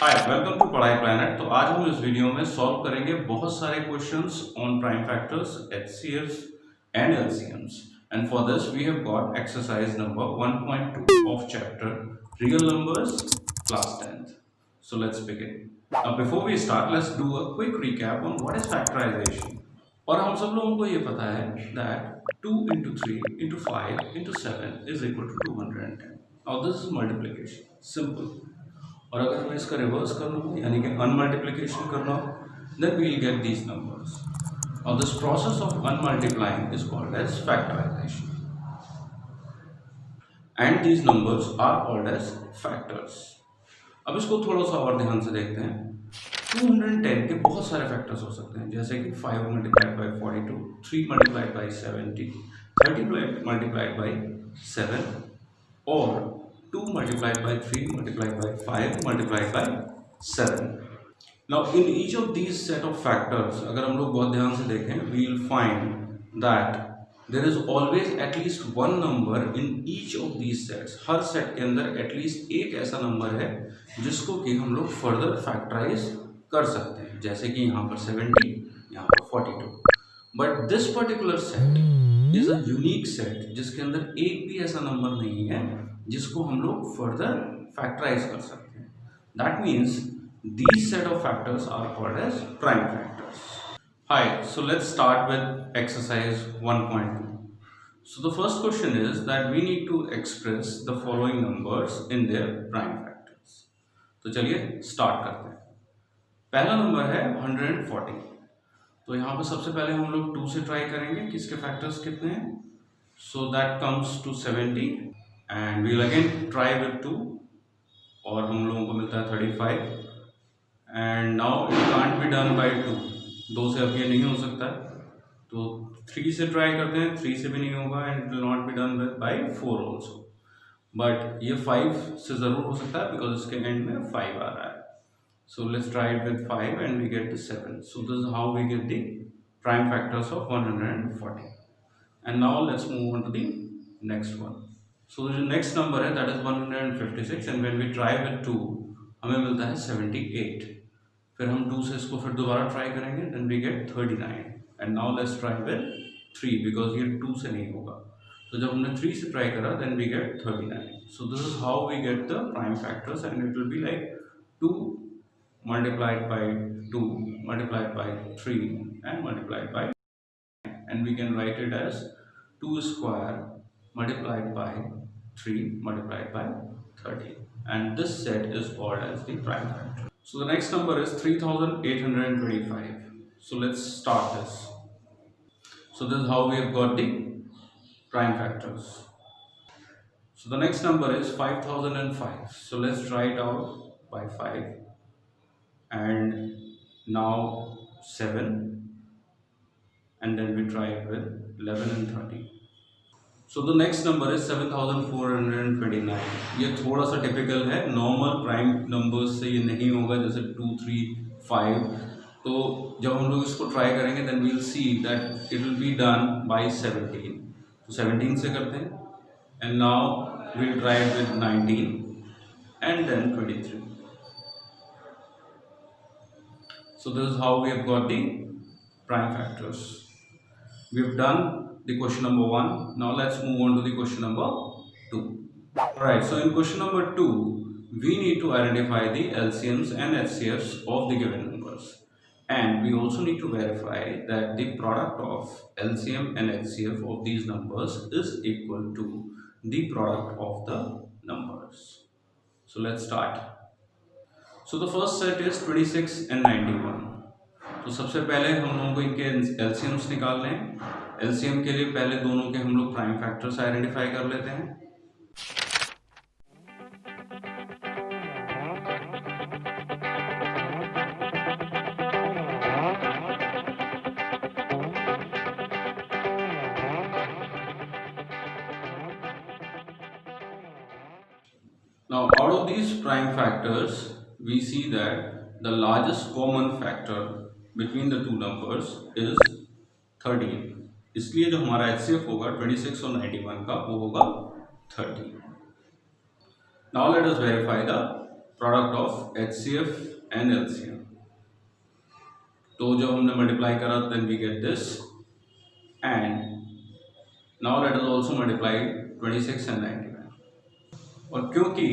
Hi welcome to पढ़ाई planet. तो आज हम इस वीडियो में सॉल्व करेंगे बहुत सारे questions on prime factors, HCFs and LCMs. And for this we have got exercise number 1.2 of chapter real numbers class 10th। So let's begin. Now before we start, let's do a quick recap on what is factorization। और हम सब लोगों को ये पता है that 2 into 3 into 5 into 7 is equal to 210। Now this is multiplication, simple। और अगर मैं इसका रिवर्स कर लूँ यानी कि अनमल्टीप्लिकेशन करना हो, then we will get these numbers। Now this process of unmultiplying is called as factorization and these numbers are called as factors। अब इसको थोड़ा सा और ध्यान से देखते हैं। 210 के बहुत सारे फैक्टर्स हो सकते हैं, जैसे कि 5 multiplied by 42, 3 multiplied by 70, 30 multiplied by 7 और 2 multiplied by 3 multiplied by 5 multiplied by 7। Now in each of these set of factors अगर हम लोग बहुत ध्यान से देखें, we will find that there is always at least one number in each of these sets। Her set के अंदर at least एक ऐसा नंबर है जिसको कि हम लोग फर्दर फैक्टराइज कर सकते हैं, जैसे कि यहाँ पर 70, यहाँ पर 42। But this particular set is a unique set जिसके अंदर एक भी ऐसा नंबर नहीं है जिसको हम लोग फर्दर फैक्टराइज कर सकते हैं। That means these set of factors are called as prime factors। Hi, so let's start with exercise 1.2। So the first question is that we need to express the following numbers in their prime factors। तो चलिए start करते हैं। पहला number है 140। तो यहाँ पर सबसे पहले हम लोग 2 से ट्राई करेंगे कि इसके फैक्टर्स कितने हैं। So that comes to 70 and we'll again try with 2 और हम लोगों को मिलता है 35 and now it can't be done by 2। 2 से अब ये नहीं हो सकता है, तो 3 से ट्राई करते हैं। 3 से भी नहीं होगा and it will not be done bye 4 also, but ये 5 से ज़रूर हो सकता है बिकॉज इसके एंड में 5 आ रहा है। So let's try it with 5 and we get the 7। So this is how we get the prime factors of 140। And now let's move on to the next one। So the next number है that is 156 and when we try with 2 हमें मिलता है 78। फिर हम 2 से इसको फिर दोबारा ट्राई करेंगे, then we get 39। And now let's try with 3 because ये 2 से नहीं होगा। तो जब हमने 3 से ट्राई करा then we get 39। So this is how we get the prime factors and it will be like 2 multiplied by 2 multiplied by 3 and multiplied by 9, and we can write it as 2 square multiplied by 3 multiplied by 30, and this set is called as the prime factor। So the next number is 3825। so let's start this। So this is how we have got the prime factors। so the next number is 5005। so let's try it out by 5 and now 7 and then we try it with 11 and 30। So the next number is 7429। ये थोड़ा सा typical है, normal prime numbers से ये नहीं होगा, जैसे 2 3 5। तो जब हम लोग इसको ट्राई करेंगे then we'll see that it will be done by 17। तो 17 से करते हैं and now we'll try it with 19 and then 23। So this is how we have got the prime factors। We have done the question number 1। Now let's move on to the question number 2। Alright, so in question number 2, we need to identify the LCMs and HCFs of the given numbers. And we also need to verify that the product of LCM and HCF of these numbers is equal to the product of the numbers। So let's start। So the first set is 26 and 91। तो सबसे पहले हम लोगों को इनके LCMs निकालने हैं। LCM के लिए पहले दोनों के हम लोग प्राइम फैक्टर्स आइडेंटिफाई कर लेते हैं। Now out of these prime factors we see that the largest common factor between the two numbers is 13। इसलिए जो हमारा HCF होगा 26 और 91 का वो होगा 30। Now let us verify the product of HCF and LCM। तो जब हमने मल्टीप्लाई करा then we get this, and now let us also multiply 26 and 99। और क्योंकि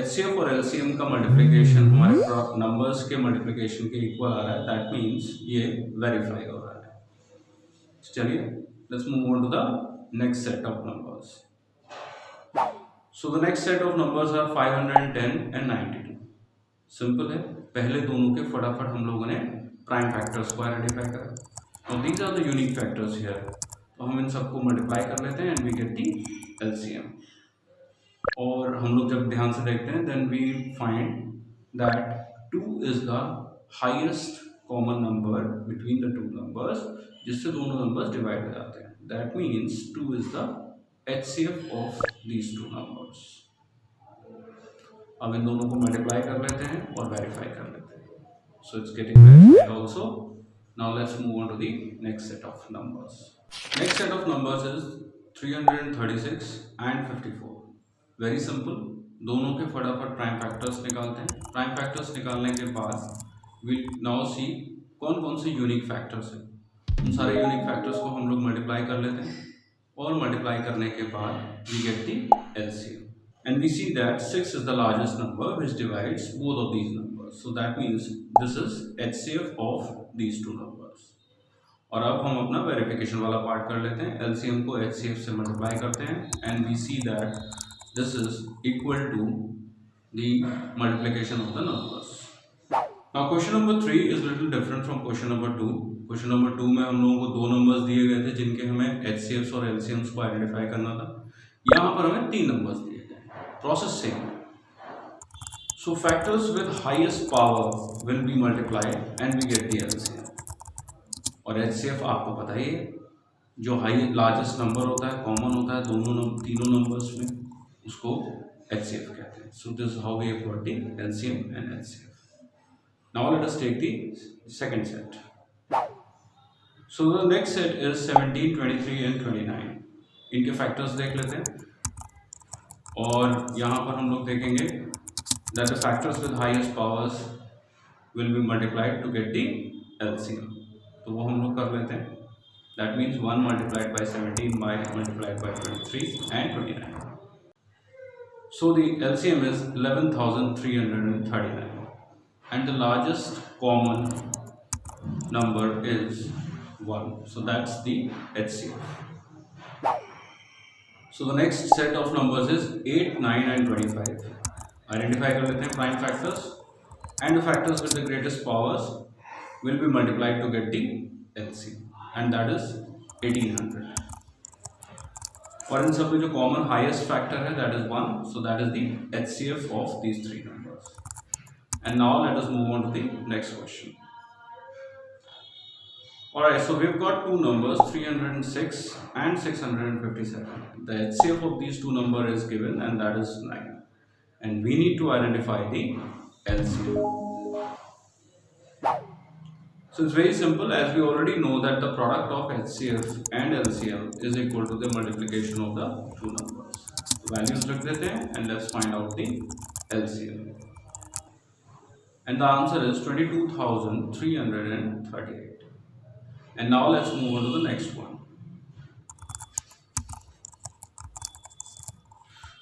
HCF और LCM का मल्टीप्लिकेशन हमारे नंबर्स के मल्टीप्लिकेशन के इक्वल आ रहा है, दैट मीन्स ये वेरीफाई हो रहा है। चलिए let's move on to the next set of numbers. So the next set of numbers are 510 and 92। Simple है, पहले दोनों के फटाफट हम लोगों ने प्राइम फैक्टर्स को आइडेंटिफाई करा और these are the unique factors here. तो हम इन सबको मल्टीप्लाई कर लेते हैं and we get the LCM। और हम लोग जब ध्यान से देखते हैं then we find that 2 is the highest common number between the two numbers, जिससे दोनों नंबर्स डिवाइड हो जाते हैं। That means 2 is the HCF of these two numbers. अब इन दोनों को मल्टीप्लाई कर लेते हैं और वेरीफाई कर लेते हैं। So it's getting verified also. Now let's move on to the next set of numbers. Next set of numbers is 336 and 54। Very simple, दोनों के फटाफट प्राइम फैक्टर्स निकालते हैं। प्राइम फैक्टर्स निकालने के बाद वी नाउ सी कौन कौन से यूनिक फैक्टर्स हैं। उन सारे यूनिक फैक्टर्स को हम लोग मल्टीप्लाई कर लेते हैं और मल्टीप्लाई करने के बाद we get the LCM and we see that 6 is the largest number which divides both of these numbers, so that means this is HCF of these two numbers। और अब हम अपना वेरिफिकेशन वाला पार्ट कर लेते हैं। LCM को HCF से मल्टीप्लाई करते हैं and we see that this is equal to the multiplication of the numbers। Now question number 3 is little different from question number 2। Question number 2 में हम लोगों को दो नंबर्स दिए गए थे जिनके हमें HCFs और LCMs को आइडेंटिफाई करना था। यहाँ पर हमें 3 नंबर्स दिए गए। Process same. So factors with highest power will be multiplied and we get the LCM। और HCF आपको पता ही है, जो हाई लार्जेस्ट नंबर होता है, कॉमन होता है तीनों नंबर्स में, उसको HCF कहते हैं। So this how we have got the LCM and HCF। Now let us take the second set. So the next set is 17, 23 and 29। इनके फैक्टर्स देख लेते हैं और यहाँ पर हम लोग देखेंगे that the factors with highest powers will be multiplied to get the LCM। तो वो हम लोग कर लेते हैं। That means 1 multiplied by 17 by multiplied by 23 and 29। So the LCM is 11,339 and the largest common number is 1, so that's the HCF। So the next set of numbers is 8, 9 and 25। Identify कर लेते हैं prime factors and the factors with the greatest powers will be multiplied to get the LCM and that is 1800। और इन सब में जो common highest factor है that is 1, so that is the HCF of these three numbers। And now let us move on to the next question। Alright, so we've got two numbers 306 and 657। The HCF of these two numbers is given and that is 9 and we need to identify the LCM। So it's very simple, as we already know that the product of HCF and LCM is equal to the multiplication of the two numbers। तो values रख देते हैं and let's find out the LCM and the answer is 22,338। And now let's move on to the next one।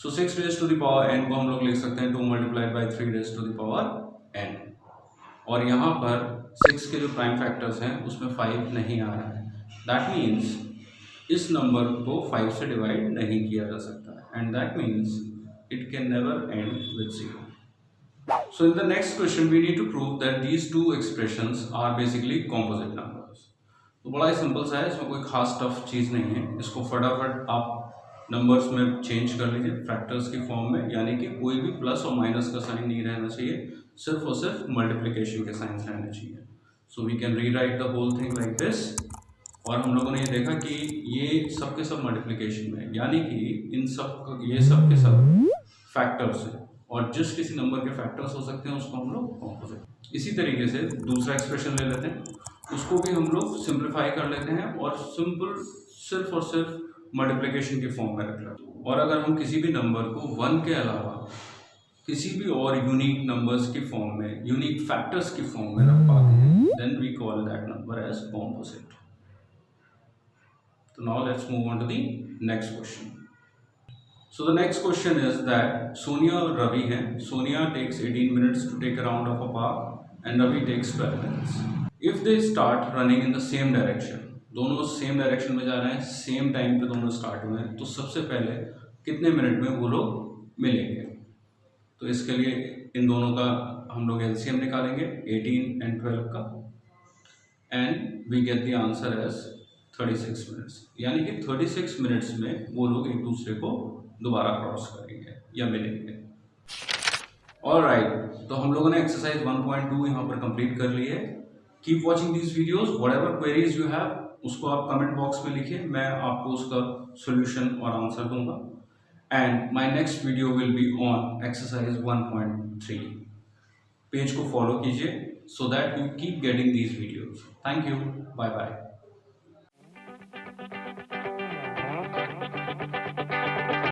So 6 raised to the power n को हम लोग लिख सकते हैं 2 multiplied by 3 raised to the power n। और यहाँ पर 6 के जो प्राइम फैक्टर्स हैं उसमें 5 नहीं आ रहा है। That means इस नंबर को 5 से डिवाइड नहीं किया जा सकता है and that means it can never end with 0। So in the next question we need to prove that these two expressions are basically composite numbers। तो बड़ा ही सिंपल सा है, इसमें कोई खास टफ चीज़ नहीं है। इसको फटाफट आप नंबर्स में चेंज कर लीजिए फैक्टर्स की फॉर्म में, यानी कि कोई भी प्लस और माइनस का साइन नहीं रहना चाहिए, सिर्फ और सिर्फ मल्टीप्लिकेशन के साइंस रहने चाहिए। So we can rewrite the whole thing like this. और हम लोगों ने ये देखा कि ये सब के सब मल्टीप्लिकेशन में, यानी कि इन सब ये सब के सब फैक्टर्स हैं और जिस किसी नंबर के फैक्टर्स हो सकते हैं उसको हम लोग कॉम्पोजिट। इसी तरीके से दूसरा एक्सप्रेशन ले लेते हैं, उसको भी हम लोग सिंप्लीफाई कर लेते हैं और सिंपल सिर्फ और सिर्फ मल्टीप्लिकेशन की फॉर्म में रख लेते हैं। और अगर हम किसी भी नंबर को 1 के अलावा किसी भी और यूनिक नंबर्स की फॉर्म में, यूनिक फैक्टर्स की फॉर्म में रख पाते हैं, then we call that number as composite. So now let's move on to the next question. So the next question is that Sonia और Ravi हैं. Sonia takes 18 minutes to take a round of a park and Ravi takes 12 minutes. If they start running in the same direction, दोनों same direction में जा रहे हैं, same time पे दोनों start हुए हैं, तो सबसे पहले कितने मिनट में वो लोग मिलेंगे? तो इसके लिए इन दोनों का हम लोग एलसीएम निकालेंगे 18 एंड 12 का, and we get the answer as 36 minutes. यानी कि 36 मिनट्स में वो लोग एक दूसरे को दोबारा क्रॉस करेंगे या मिलेंगे. ऑलराइट, तो हम लोगों ने एक्सरसाइज 1.2 यहाँ पर कंप्लीट कर ली है. Keep watching these videos. Whatever queries you have उसको आप कमेंट बॉक्स में लिखिए, मैं आपको उसका सॉल्यूशन और आंसर दूंगा. And my next video will be on exercise 1.3. Page को फॉलो कीजिए so that you keep getting these videos. Thank you. Bye bye.